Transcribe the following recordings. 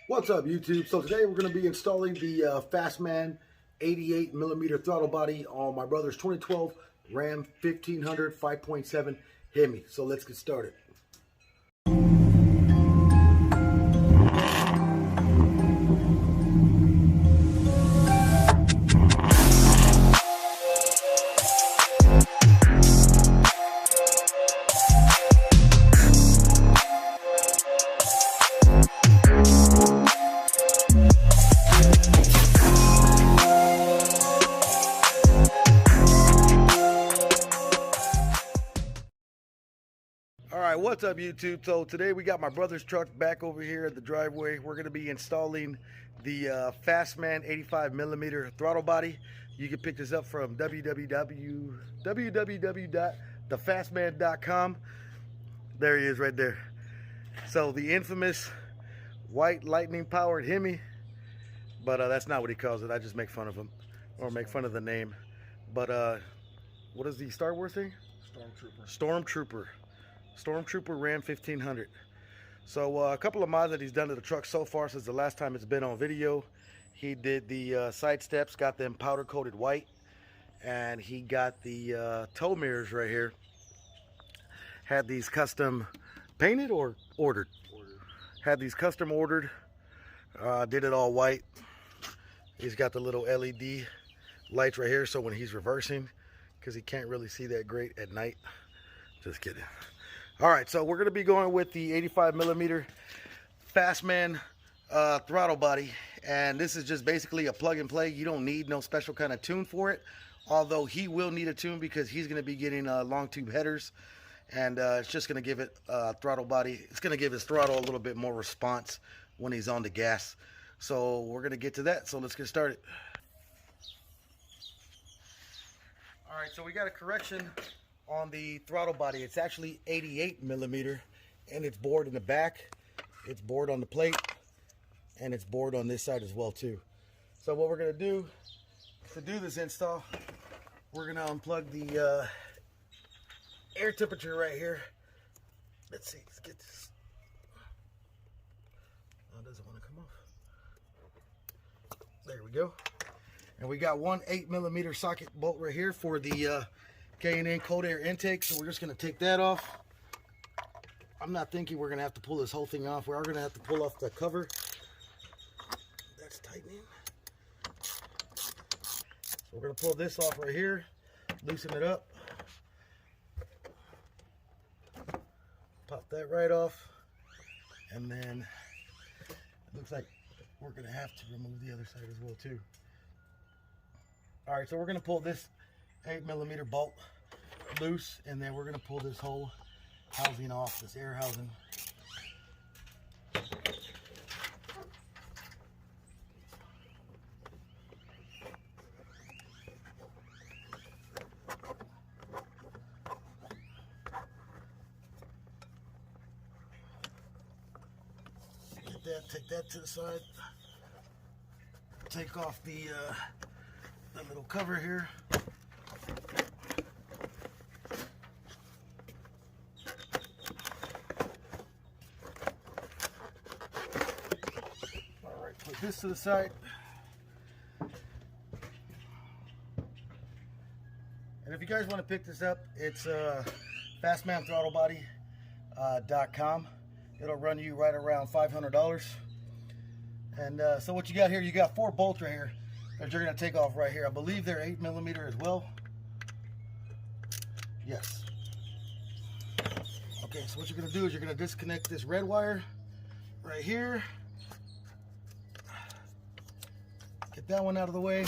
What's up, YouTube? So today we're going to be installing the Fastman 88mm throttle body on my brother's 2012 Ram 1500 5.7 HEMI. So let's get started. Alright, what's up, YouTube? So today we got my brother's truck back over here at the driveway. We're going to be installing the Fastman 85mm throttle body. You can pick this up from www.thefastman.com. There he is right there. So the infamous white lightning powered HEMI, but that's not what he calls it. I just make fun of him, or make fun of the name. But what is the Star Wars thing? Stormtrooper Ram 1500. So a couple of mods that he's done to the truck so far since the last time it's been on video. He did the side steps, got them powder coated white, and he got the tow mirrors right here. Had these custom painted or ordered? Had these custom ordered. Did it all white. He's got the little LED lights right here, so when he's reversing, because he can't really see that great at night. Just kidding. All right, so we're going to be going with the 85mm Fastman throttle body, and this is just basically a plug and play. You don't need no special kind of tune for it, although he will need a tune because he's going to be getting long tube headers, and it's just going to give it throttle body. It's going to give his throttle a little bit more response when he's on the gas. So we're going to get to that, so let's get started. All right, so we got a correction on the throttle body. It's actually 88mm, and it's bored in the back, it's bored on the plate, and it's bored on this side as well too. So what we're going to do to do this install, we're going to unplug the air temperature right here. Let's see, let's get this. Oh, it doesn't want to come off. There we go. And we got one 8mm socket bolt right here for the K&N cold air intake, so we're just going to take that off. I'm not thinking we're going to have to pull this whole thing off. We are going to have to pull off the cover. That's tightening. So we're going to pull this off right here, loosen it up, pop that right off, and then it looks like we're going to have to remove the other side as well too. All right, so we're going to pull this 8mm bolt loose, and then we're going to pull this whole housing off, this air housing. Get that, take that to the side. Take off the little cover here. Put this to the side. And if you guys want to pick this up, it's fastmanthrottlebody.com. It'll run you right around $500. And so what you got here, you got 4 bolts right here that you're going to take off right here. I believe they're 8mm as well. Yes. Okay, so what you're going to do is you're going to disconnect this red wire right here. Get that one out of the way.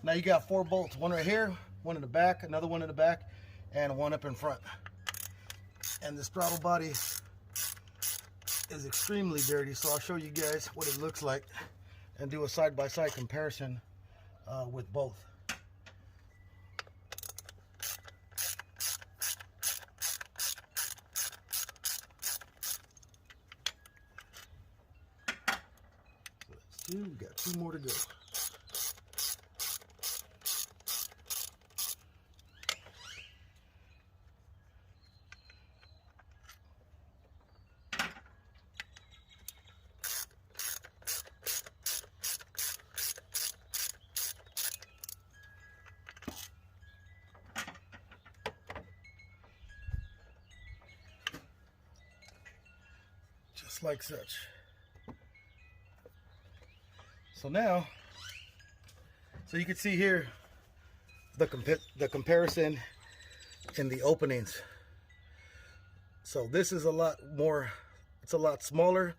Now you got 4 bolts, one right here, one in the back, another one in the back, and one up in front. And this throttle body is extremely dirty, so I'll show you guys what it looks like and do a side-by-side comparison with both. That's 2, we got 2 more to go. just like such. So now, so you can see here the comparison in the openings. So this is a lot more, it's a lot smaller,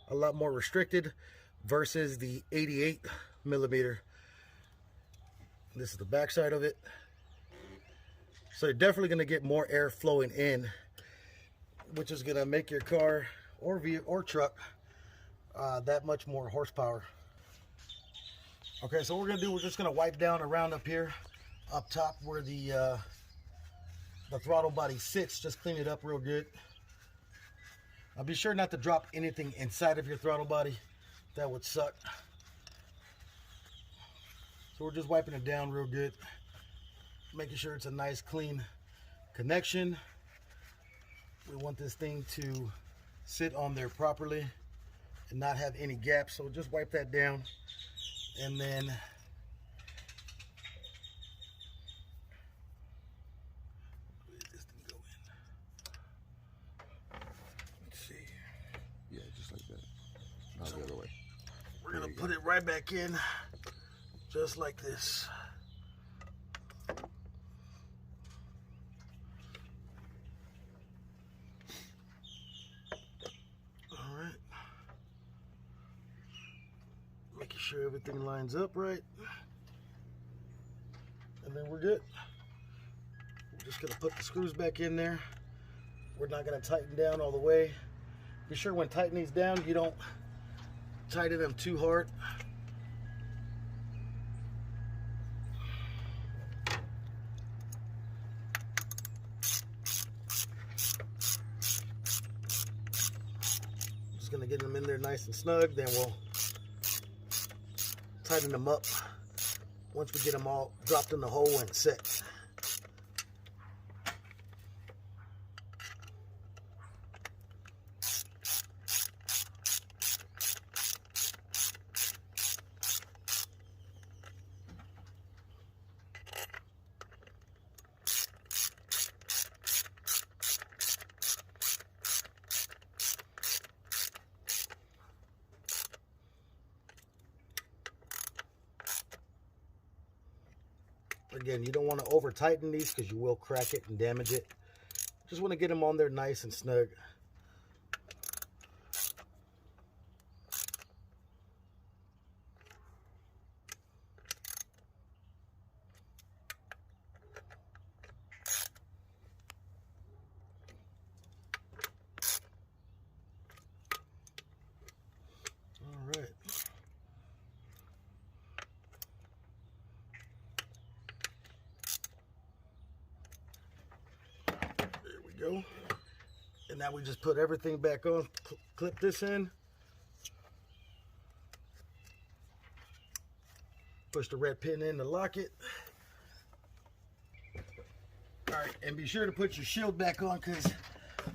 a lot more restricted versus the 88 millimeter. This is the back side of it. So you're definitely going to get more air flowing in, which is going to make your car or truck that much more horsepower. Okay, so what we're going to do, we're just going to wipe down around up here, up top where the throttle body sits. Just clean it up real good. Now be sure not to drop anything inside of your throttle body. That would suck. So we're just wiping it down real good, making sure it's a nice clean connection. We want this thing to sit on there properly and not have any gaps. So just wipe that down, and then let this thing go in. Let's see. Yeah, just like that. Not the other way. We're gonna put it right back in, just like this. Making sure everything lines up right, and then we're good. We're just gonna put the screws back in there. We're not gonna tighten down all the way. Be sure when tightening these down, you don't tighten them too hard. Just gonna get them in there nice and snug, then we'll tighten them up once we get them all dropped in the hole and set. Again, you don't want to over tighten these because you will crack it and damage it. Just want to get them on there nice and snug. All right. Go. And now we just put everything back on, clip this in, push the red pin in to lock it. All right, and be sure to put your shield back on, because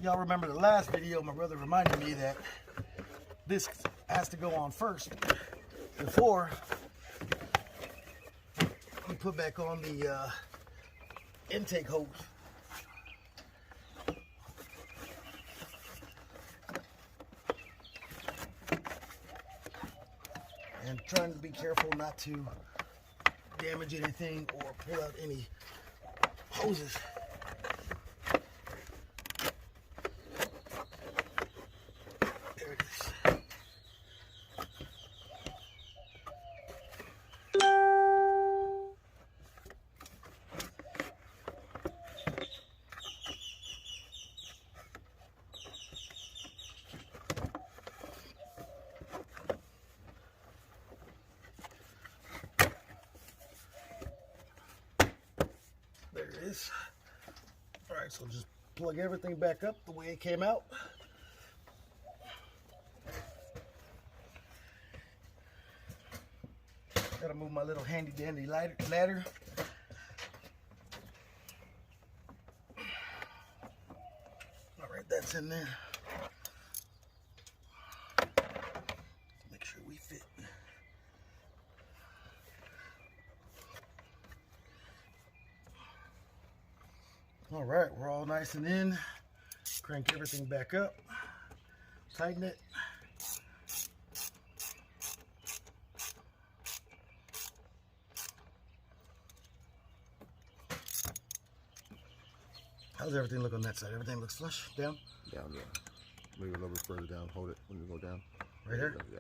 y'all remember the last video, my brother reminded me that this has to go on first before we put back on the intake hose. And trying to be careful not to damage anything or pull out any hoses. There it is. There it is. All right, so just plug everything back up the way it came out. Gotta move my little handy dandy ladder. All right, that's in there. Make sure we fit. All right, we're all nice and in. Crank everything back up. tighten it. How's everything look on that side? Everything looks flush? Down? Down, yeah. Maybe a little bit further down. Hold it when you go down. Right here? Yeah.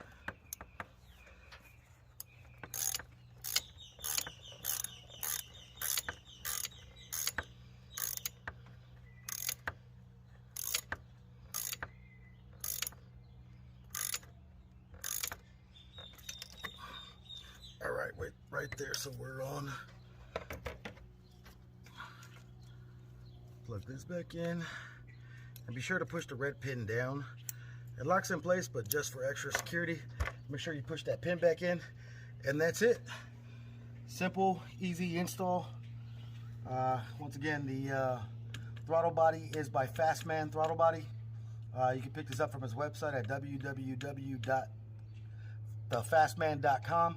All right, wait, right there. So we're on. Plug this back in. And be sure to push the red pin down. It locks in place, but just for extra security, make sure you push that pin back in. And that's it. Simple, easy install. Once again, the throttle body is by Fastman Throttle Body. You can pick this up from his website at www.thefastman.com.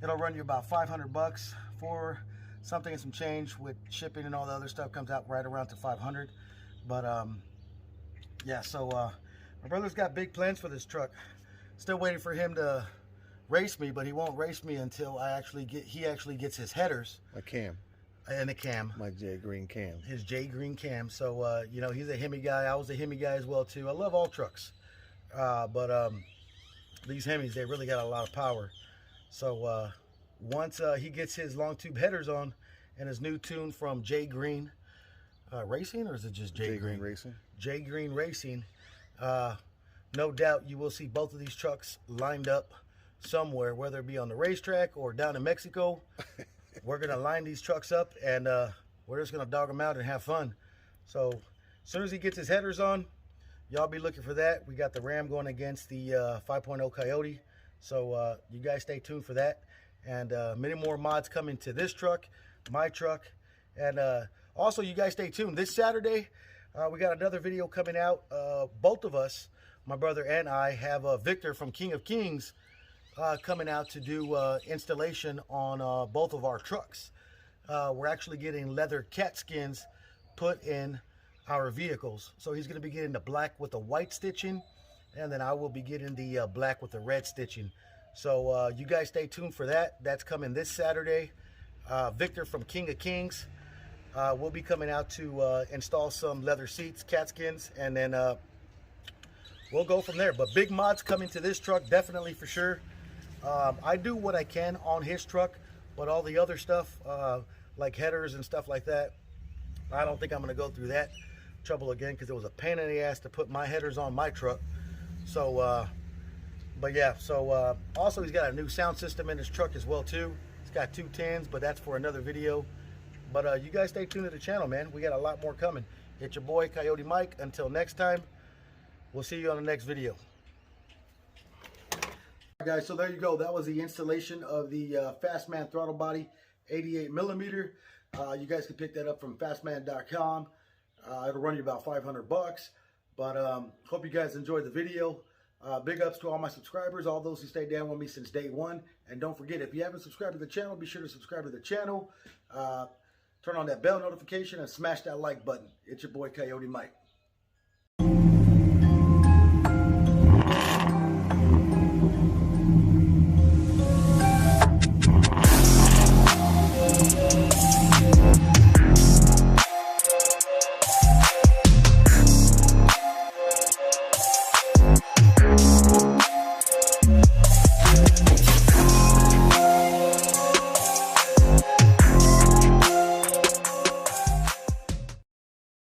It'll run you about 500 bucks for something and some change. With shipping and all the other stuff, comes out right around to 500. But yeah, so my brother's got big plans for this truck. Still waiting for him to race me, but he won't race me until he actually gets his headers. My cam. And the cam. My J Green cam. His J Green cam. So you know, he's a HEMI guy. I was a HEMI guy as well too. I love all trucks, but these HEMIs, they really got a lot of power. So once he gets his long tube headers on and his new tune from J Green Racing, or is it just J Green Racing? J Green Racing. No doubt you will see both of these trucks lined up somewhere, whether it be on the racetrack or down in Mexico. We're gonna line these trucks up, and we're just gonna dog them out and have fun. So as soon as he gets his headers on, y'all be looking for that. We got the Ram going against the 5.0 Coyote. So you guys stay tuned for that. And many more mods coming to this truck, my truck. And also, you guys stay tuned. This Saturday, we got another video coming out. Both of us, my brother and I, have Victor from King of Kings coming out to do installation on both of our trucks. We're actually getting leather cat skins put in our vehicles. So he's going to be getting the black with the white stitching, and then I will be getting the black with the red stitching. So you guys stay tuned for that. That's coming this Saturday. Victor from King of Kings will be coming out to install some leather seats, cat skins, and then we'll go from there. But big mods coming to this truck, definitely, for sure. I do what I can on his truck, but all the other stuff, like headers and stuff like that, I don't think I'm going to go through that trouble again, because it was a pain in the ass to put my headers on my truck. So but yeah, so also he's got a new sound system in his truck as well too. He's got 2 tins, but that's for another video. But you guys stay tuned to the channel, man. We got a lot more coming. It's your boy Coyote Mike. Until next time, we'll see you on the next video. All right, guys, so there you go. That was the installation of the Fastman throttle body, 88mm. You guys can pick that up from fastman.com. It'll run you about 500 bucks. But hope you guys enjoyed the video. Big ups to all my subscribers, all those who stayed down with me since day one. And don't forget, if you haven't subscribed to the channel, be sure to subscribe to the channel. Turn on that bell notification and smash that like button. It's your boy Coyote Mike.